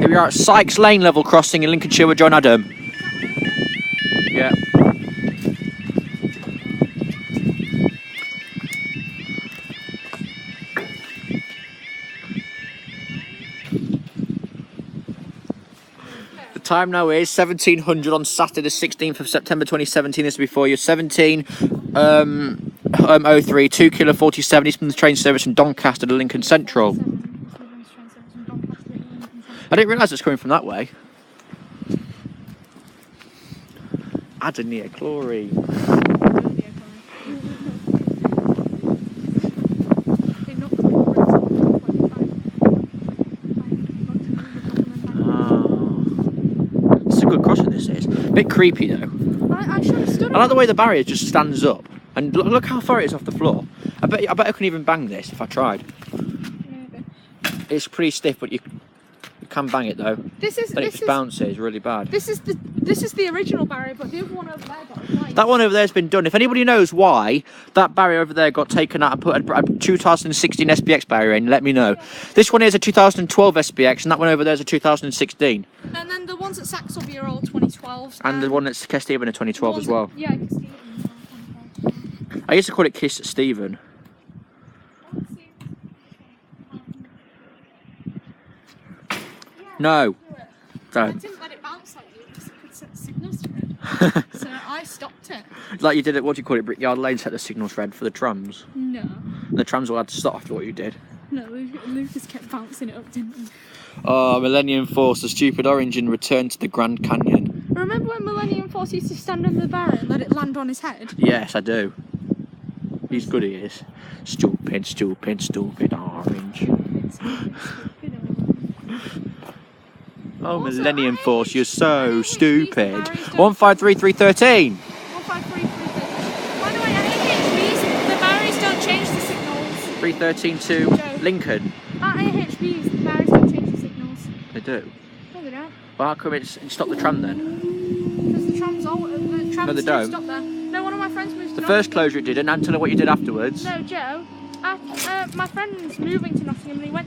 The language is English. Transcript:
we are at Sykes Lane level crossing in Lincolnshire with John Adam. Yeah. The time now is 1700 on Saturday the 16th of September 2017. This will be for you. 17:03, 2 kilo 47 Eastman train service from Doncaster to Lincoln Central. I didn't realise it's coming from that way. Adenine chlorine. It's a good crossing, this is. A bit creepy though. I should have stood. I like the way the barrier just stands up. And look how far it is off the floor. I bet I couldn't even bang this if I tried. Maybe. It's pretty stiff, but you can bang it though. It just bounces really bad. This is the original barrier, but the other one over there got replaced. That one over there has been done. If anybody knows why that barrier over there got taken out and put a 2016 SBX barrier in, let me know. Yeah. This one is a 2012 SBX, and that one over there is a 2016. And then the ones at Saxby are all 2012s. And the one at Kesteven are 2012 as well. Yeah, Kesteven. I used to call it Kiss Stephen. No. Don't. I didn't let it bounce like you because it could set signals to red. So I stopped it. Like you did at, what do you call it, Brickyard Lane, set the signals red for the trams. No. And the trams all had to stop after what you did. No, Lucas kept bouncing it up, didn't he? Oh, Millennium Force, the stupid orange, and return to the Grand Canyon. Remember when Millennium Force used to stand under the barrier and let it land on his head? Yes, I do. He's good, he is. Stupid, stupid, stupid orange. Oh, also, Millennium Force, you're so stupid. 153313. 153313. By the way, at AHBs, the barriers don't change the signals. 313 to Lincoln. At AHBs, the barriers don't change the signals. They do? No, they don't. Well, how come it stopped the tram then? Because the trams all... The trams No, they don't. stop there. No, one of my friends moved to The first closure it did, and tell her what you did afterwards. No, Joe. My friend's moving to Nottingham and he went